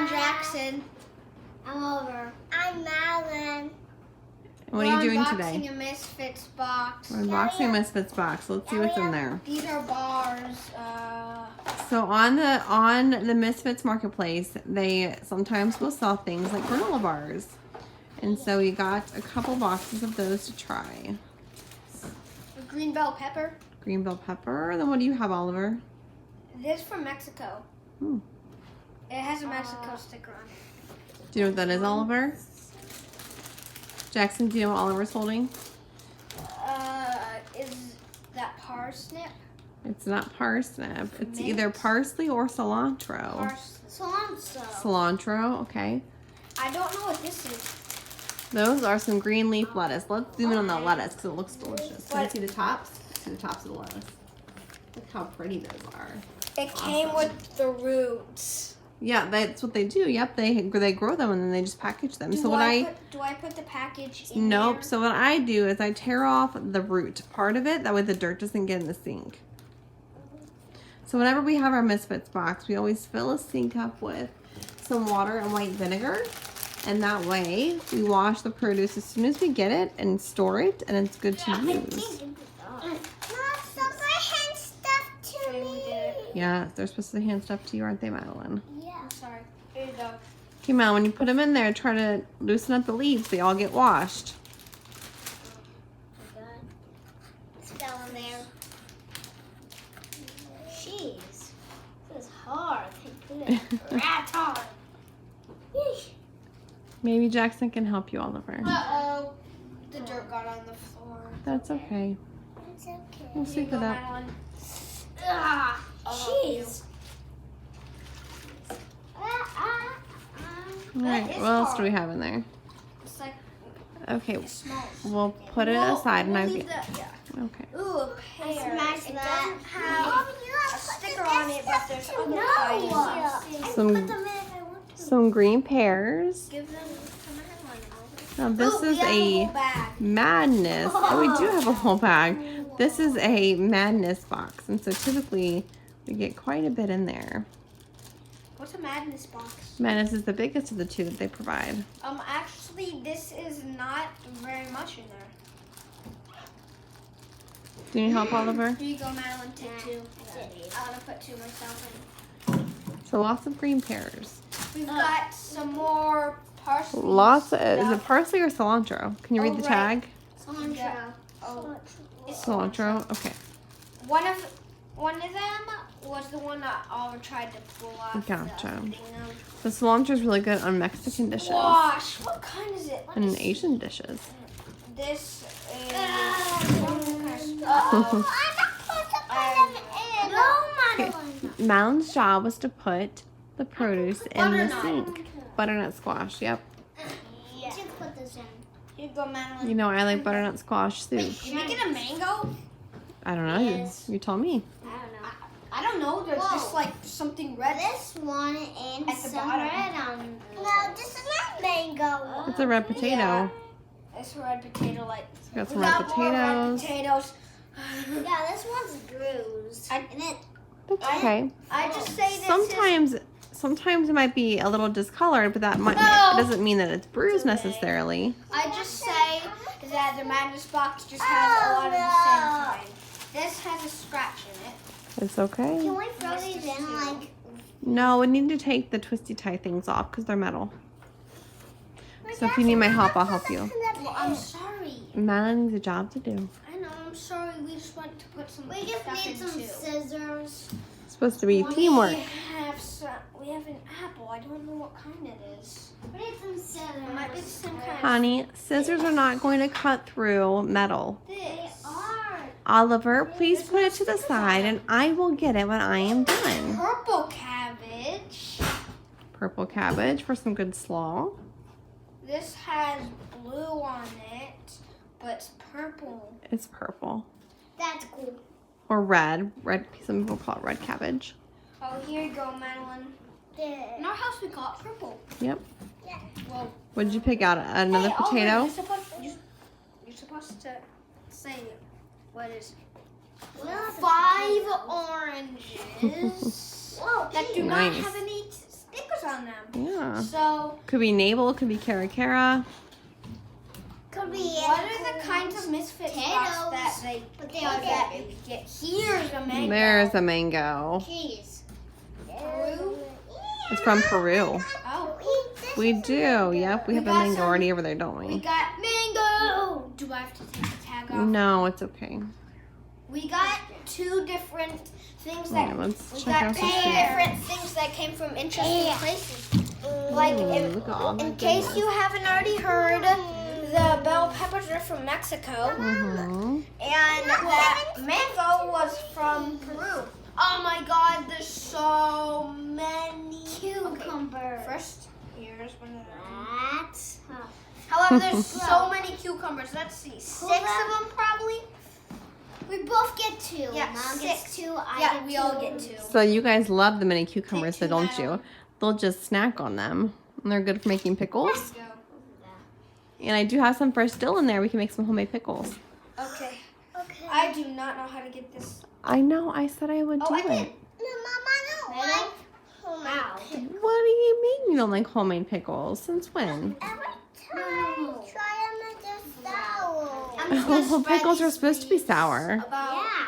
I'm Jackson. I'm over. I'm Madeline. What are you doing We're today? unboxing a Misfits box. We're unboxing a Misfits box. Let's see what's in there. These are bars. So on the Misfits marketplace, they sometimes will sell things like granola bars. And so we got a couple boxes of those to try. Green bell pepper. Green bell pepper. Then what do you have, Oliver? This from Mexico. Hmm. It has a Mexico sticker on it. Do you know what that is, Oliver? Jackson, do you know what Oliver's holding? Is that parsnip? It's not parsnip. It's Mint? either parsley or cilantro. Cilantro, okay. I don't know what this is. Those are some green leaf lettuce. Let's zoom in on the lettuce because it looks delicious. Can you see the tops? See the tops of the lettuce. Look how pretty those are. It came with the roots. Yeah, that's what they do. Yep, they grow them and then they just package them. Do So I put the package in nope. there? So what I do is I tear off the root part of it. That way the dirt doesn't get in the sink. So whenever we have our Misfits box, we always fill a sink up with some water and white vinegar. And that way we wash the produce as soon as we get it and store it, and it's good to use. Yeah, they're supposed to hand stuff to you, aren't they, Madeline? Yeah. I'm sorry. Here you go. Okay, Madeline, when you put them in there, try to loosen up the leaves. They all get washed. It's fell in there. Jeez. This is hard. Thank goodness. That's hard. Yeesh. Maybe Jackson can help you, Oliver. Uh-oh. The dirt got on the floor. That's okay. It's okay. We'll sweep it up. Ah, Jeez. All right, what else do we have in there? It's like Okay, it smells. we'll put it aside and I've leave that. Yeah. okay. Ooh, a pear. Smash It that. doesn't have a sticker on it, but there's other items. Some green pears. Give them some headline. Now this Ooh, is we have a whole bag. madness. Oh, we do have a whole bag. This is a madness box, and so typically we get quite a bit in there. What's a madness box? Madness is the biggest of the two that they provide. Actually, this is not very much in there. Do you need help, Oliver? Here you go, Madeline. Take two. I'm gonna put two myself in. So lots of green pears. We've got some more parsley. Lots of, is it stuff. parsley or cilantro? Can you read the right. tag? Yeah. Oh, it's Cilantro, okay. One of them was the one that Oliver tried to pull off. Gotcha. The thing The cilantro is really good on Mexican dishes Gosh, what kind is it? and Asian dishes. This is. Okay. Madeline's job was to put the produce in the sink. Butternut squash, yep. Yeah. Just put this in. Here you go, Madeline. You know I like butternut squash soup. Should we get a mango? I don't know, Yes. you told me. I don't know. I don't know. There's Whoa. just like something red. This one and At the some bottom. red on. No, this is not mango. It's a red potato. Yeah. It's red potato like. Got some We red got more red potatoes. potatoes. Yeah, this one's bruised. I- And it. That's okay. I just say this Sometimes it might be a little discolored, but that might No. doesn't mean that it's bruised necessarily. I just say that the madness box just has a lot of the same kind. This has a scratch in it. It's okay. Can we throw these in like? No, we need to take the twisty tie things off because they're metal. So if you need my help, I'll help you. Well, I'm sorry. Madeline needs a job to do. I know. I'm sorry. We just want to put some We just stuff need in some too. scissors. It's supposed to be teamwork. We have an apple. I don't know what kind it is. We need some scissors. It might be the same kind. Honey, scissors are not going to cut through metal. They This. are. Oliver, please put it to the side and I will get it when I am done. Purple cabbage. Purple cabbage for some good slaw. This has blue on it, but it's purple. It's purple. That's cool. Or red. Red. Some people call it red cabbage. Oh, here you go, Madeline. In our house, we call it purple. Yep. Well, What did you pick out? Another hey, Oliver, potato? You're supposed to say what is We'll have to 5 oranges Whoa, that do Nice. not have any stickers on on them. Yeah. So, Could be navel, could be cara cara. Could be. what are the kinds of Misfits box that they But they are that very you could get? Here's a mango. There's a mango. Cheese. Peru? It's from Peru. Oh. We do. Yep, we have a got mango some- already over there, don't We we? got mango. Do I have to take the tag off? No, it's okay. We got two different things Yeah, that let's we check got out two some food. different things that came from interesting places. Like Ooh, look at all in that case goodness. you haven't already heard, the bell peppers are from Mexico, Mhm. and that mango was from Peru. Oh my God, there's so many Cucumber. First, here's one of them. That's tough. However, there's so many cucumbers. Let's see, 6 of them probably. We both get 2. Yeah, Mom 6. gets 2. I Yeah, get we 2. all get 2. So you guys love the mini cucumbers, Take so two don't now. you? They'll just snack on them. And they're good for making pickles. Go. And I do have some fresh dill in there. We can make some homemade pickles. Okay. Okay. I do not know how to get this. I know. I said I would do I it. did. No, Mama, I don't like Ow. What do you mean you don't like homemade pickles? Since when? Every time try them at the sour. I'm just gonna Oh, spread pickles are these supposed to be leaves sour. About, Yeah.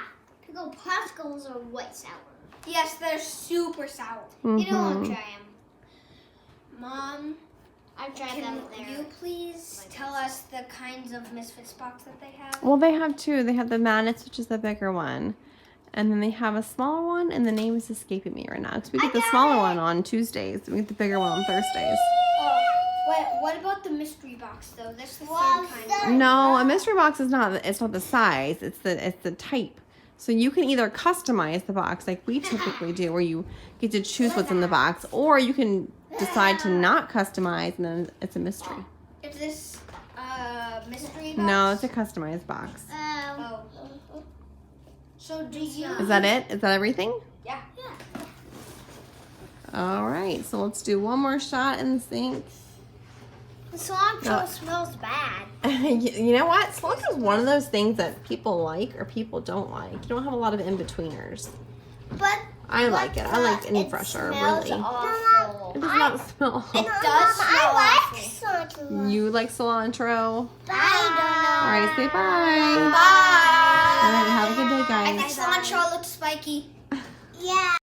Pickle popsicles are white sour. Yes, they're super sour. You don't want to Mhm. try them. Mom, I've tried can them there. you please tell us the kinds of Misfits box that they have? Well, they have two. They have the Madness, which is the bigger one. And then they have a smaller one, and the name is escaping me right now. Because we get the smaller one on Tuesdays. We get the bigger one on Thursdays. Oh, wait, what about the mystery box though? That's the same kind. No, a mystery box is not. It's not the size. It's the type. So you can either customize the box like we typically do, where you get to choose what's in the box, or you can decide to not customize, and then it's a mystery. Is this mystery box? No, it's a customized box. Oh. So do you? Is that it? Is that everything? Yeah. All right. So let's do one more shot in the sink. The cilantro No. smells bad. You know what? Cilantro is one of those things that people like or people don't like. You don't have a lot of in-betweeners. But I like it. I like any fresher, really. awful. It does not smell. It does smell awful. cilantro. You like cilantro? I All right, say bye. Bye. All right, have a good day, I guys. think cilantro looks spiky. don't know. Yeah.